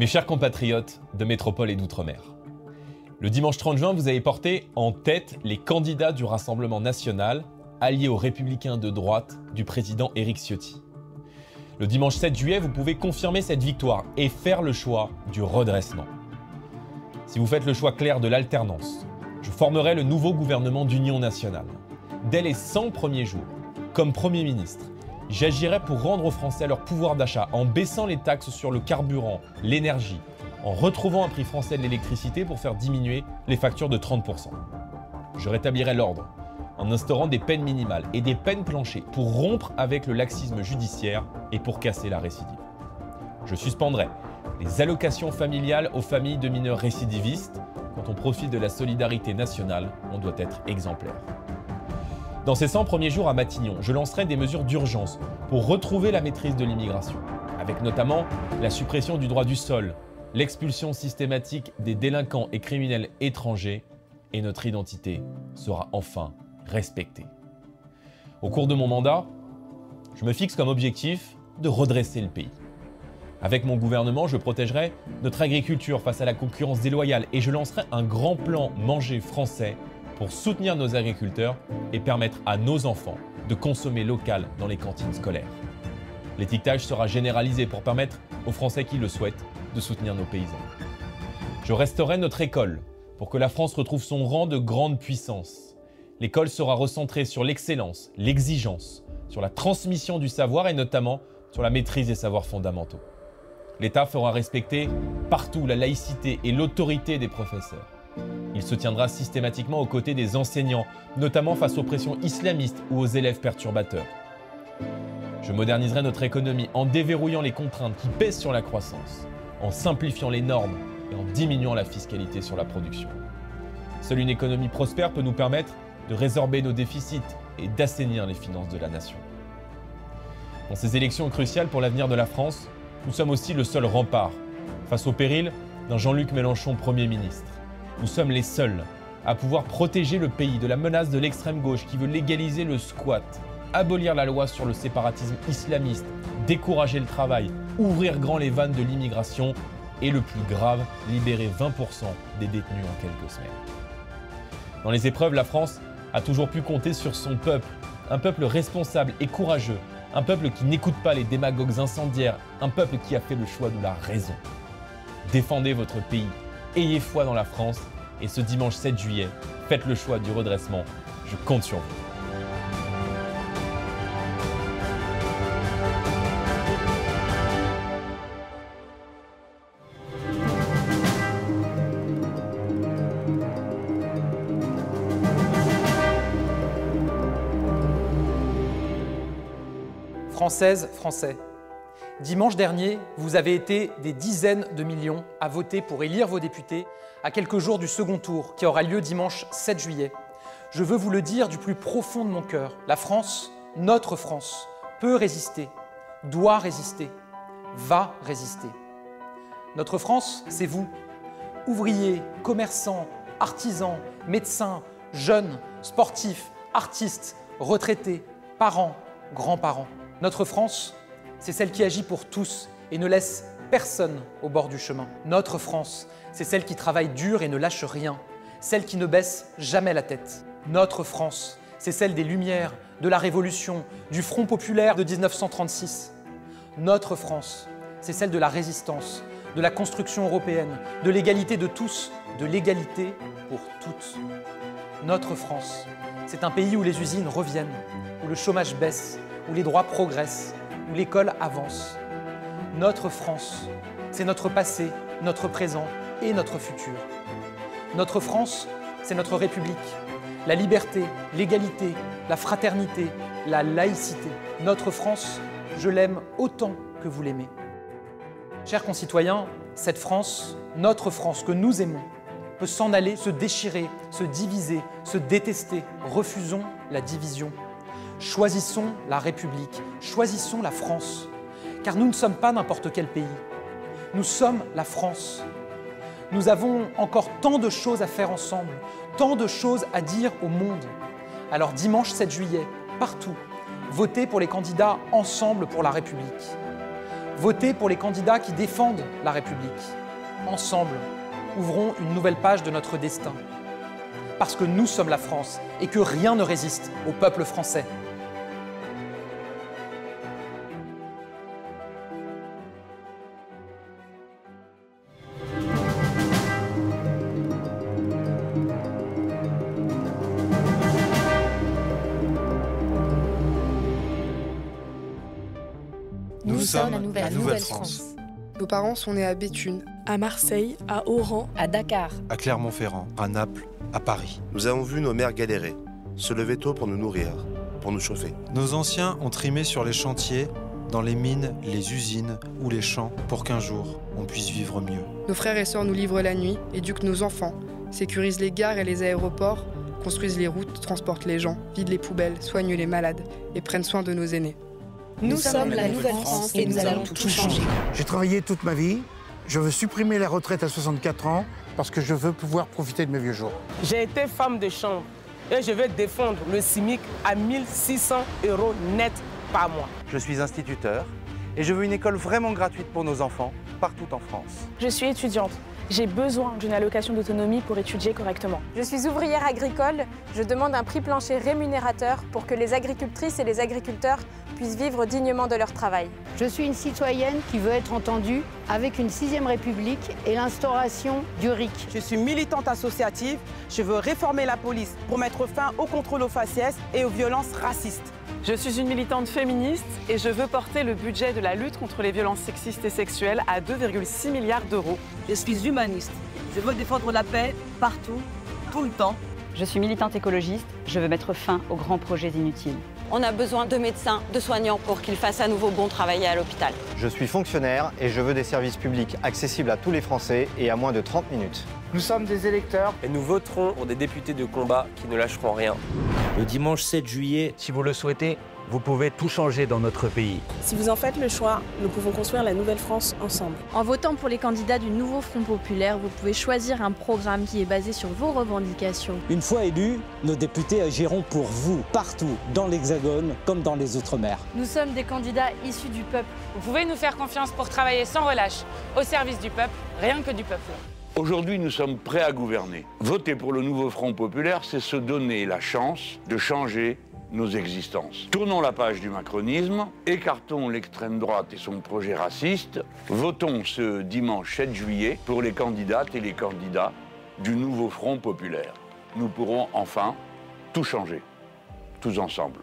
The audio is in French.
Mes chers compatriotes de métropole et d'outre-mer, le dimanche 30 juin, vous avez porté en tête les candidats du Rassemblement national, alliés aux Républicains de droite du président Éric Ciotti. Le dimanche 7 juillet, vous pouvez confirmer cette victoire et faire le choix du redressement. Si vous faites le choix clair de l'alternance, je formerai le nouveau gouvernement d'union nationale. Dès les 100 premiers jours, comme Premier ministre, j'agirai pour rendre aux Français leur pouvoir d'achat en baissant les taxes sur le carburant, l'énergie, en retrouvant un prix français de l'électricité pour faire diminuer les factures de 30%. Je rétablirai l'ordre en instaurant des peines minimales et des peines planchers pour rompre avec le laxisme judiciaire et pour casser la récidive. Je suspendrai les allocations familiales aux familles de mineurs récidivistes. Quand on profite de la solidarité nationale, on doit être exemplaire. Dans ces 100 premiers jours à Matignon, je lancerai des mesures d'urgence pour retrouver la maîtrise de l'immigration, avec notamment la suppression du droit du sol, l'expulsion systématique des délinquants et criminels étrangers, et notre identité sera enfin respectée. Au cours de mon mandat, je me fixe comme objectif de redresser le pays. Avec mon gouvernement, je protégerai notre agriculture face à la concurrence déloyale et je lancerai un grand plan Manger français pour soutenir nos agriculteurs et permettre à nos enfants de consommer local dans les cantines scolaires. L'étiquetage sera généralisé pour permettre aux Français qui le souhaitent de soutenir nos paysans. Je restaurerai notre école pour que la France retrouve son rang de grande puissance. L'école sera recentrée sur l'excellence, l'exigence, sur la transmission du savoir et notamment sur la maîtrise des savoirs fondamentaux. L'État fera respecter partout la laïcité et l'autorité des professeurs. Il se tiendra systématiquement aux côtés des enseignants, notamment face aux pressions islamistes ou aux élèves perturbateurs. Je moderniserai notre économie en déverrouillant les contraintes qui pèsent sur la croissance, en simplifiant les normes et en diminuant la fiscalité sur la production. Seule une économie prospère peut nous permettre de résorber nos déficits et d'assainir les finances de la nation. Dans ces élections cruciales pour l'avenir de la France, nous sommes aussi le seul rempart face au péril d'un Jean-Luc Mélenchon Premier ministre. Nous sommes les seuls à pouvoir protéger le pays de la menace de l'extrême gauche qui veut légaliser le squat, abolir la loi sur le séparatisme islamiste, décourager le travail, ouvrir grand les vannes de l'immigration et le plus grave, libérer 20% des détenus en quelques semaines. Dans les épreuves, la France a toujours pu compter sur son peuple, un peuple responsable et courageux, un peuple qui n'écoute pas les démagogues incendiaires, un peuple qui a fait le choix de la raison. Défendez votre pays, ayez foi dans la France et ce dimanche 7 juillet, faites le choix du redressement. Je compte sur vous. Françaises, Français, dimanche dernier, vous avez été des dizaines de millions à voter pour élire vos députés à quelques jours du second tour qui aura lieu dimanche 7 juillet. Je veux vous le dire du plus profond de mon cœur, la France, notre France, peut résister, doit résister, va résister. Notre France, c'est vous, ouvriers, commerçants, artisans, médecins, jeunes, sportifs, artistes, retraités, parents, grands-parents. Notre France, c'est celle qui agit pour tous et ne laisse personne au bord du chemin. Notre France, c'est celle qui travaille dur et ne lâche rien, celle qui ne baisse jamais la tête. Notre France, c'est celle des Lumières, de la Révolution, du Front populaire de 1936. Notre France, c'est celle de la résistance, de la construction européenne, de l'égalité de tous, de l'égalité pour toutes. Notre France, c'est un pays où les usines reviennent, où le chômage baisse, où les droits progressent, où l'école avance. Notre France, c'est notre passé, notre présent et notre futur. Notre France, c'est notre République. La liberté, l'égalité, la fraternité, la laïcité. Notre France, je l'aime autant que vous l'aimez. Chers concitoyens, cette France, notre France que nous aimons, peut s'en aller, se déchirer, se diviser, se détester. Refusons la division. Choisissons la République, choisissons la France, car nous ne sommes pas n'importe quel pays. Nous sommes la France. Nous avons encore tant de choses à faire ensemble, tant de choses à dire au monde. Alors dimanche 7 juillet, partout, votez pour les candidats Ensemble pour la République. Votez pour les candidats qui défendent la République. Ensemble, ouvrons une nouvelle page de notre destin. Parce que nous sommes la France et que rien ne résiste au peuple français. Nous sommes la nouvelle France. Nos parents sont nés à Béthune, à Marseille, à Oran, À Dakar, à Clermont-Ferrand, à Naples, à Paris. Nous avons vu nos mères galérer, se lever tôt pour nous nourrir, pour nous chauffer. Nos anciens ont trimé sur les chantiers, dans les mines, les usines ou les champs pour qu'un jour, on puisse vivre mieux. nos frères et sœurs nous livrent la nuit, éduquent nos enfants, sécurisent les gares et les aéroports, construisent les routes, transportent les gens, vident les poubelles, soignent les malades et prennent soin de nos aînés. nous sommes la nouvelle France et nous allons tout changer. J'ai travaillé toute ma vie. Je veux supprimer la retraite à 64 ans parce que je veux pouvoir profiter de mes vieux jours. J'ai été femme de chambre et je vais défendre le SMIC à 1 600 € net par mois. Je suis instituteur et je veux une école vraiment gratuite pour nos enfants, partout en France. Je suis étudiante. J'ai besoin d'une allocation d'autonomie pour étudier correctement. Je suis ouvrière agricole. Je demande un prix plancher rémunérateur pour que les agricultrices et les agriculteurs puissent vivre dignement de leur travail. Je suis une citoyenne qui veut être entendue avec une 6e République et l'instauration du RIC. Je suis militante associative. Je veux réformer la police pour mettre fin au contrôle aux faciès et aux violences racistes. Je suis une militante féministe et je veux porter le budget de la lutte contre les violences sexistes et sexuelles à 2,6 milliards d'euros. Je suis humaniste. Je veux défendre la paix partout, tout le temps. Je suis militante écologiste, je veux mettre fin aux grands projets inutiles. On a besoin de médecins, de soignants pour qu'ils fassent à nouveau bon travailler à l'hôpital. Je suis fonctionnaire et je veux des services publics accessibles à tous les Français et à moins de 30 minutes. Nous sommes des électeurs Et nous voterons pour des députés de combat qui ne lâcheront rien. le dimanche 7 juillet. Si vous le souhaitez, vous pouvez tout changer dans notre pays. Si vous en faites le choix, nous pouvons construire la nouvelle France ensemble. En votant pour les candidats du nouveau Front populaire, vous pouvez choisir un programme qui est basé sur vos revendications. Une fois élus, nos députés agiront pour vous, partout, dans l'Hexagone comme dans les Outre-mer. Nous sommes des candidats issus du peuple. Vous pouvez nous faire confiance pour travailler sans relâche, au service du peuple, rien que du peuple. Aujourd'hui, nous sommes prêts à gouverner. Voter pour le nouveau Front populaire, c'est se donner la chance de changer nos existences. Tournons la page du macronisme, écartons l'extrême droite et son projet raciste, votons ce dimanche 7 juillet pour les candidates et les candidats du nouveau Front populaire. Nous pourrons enfin tout changer, tous ensemble.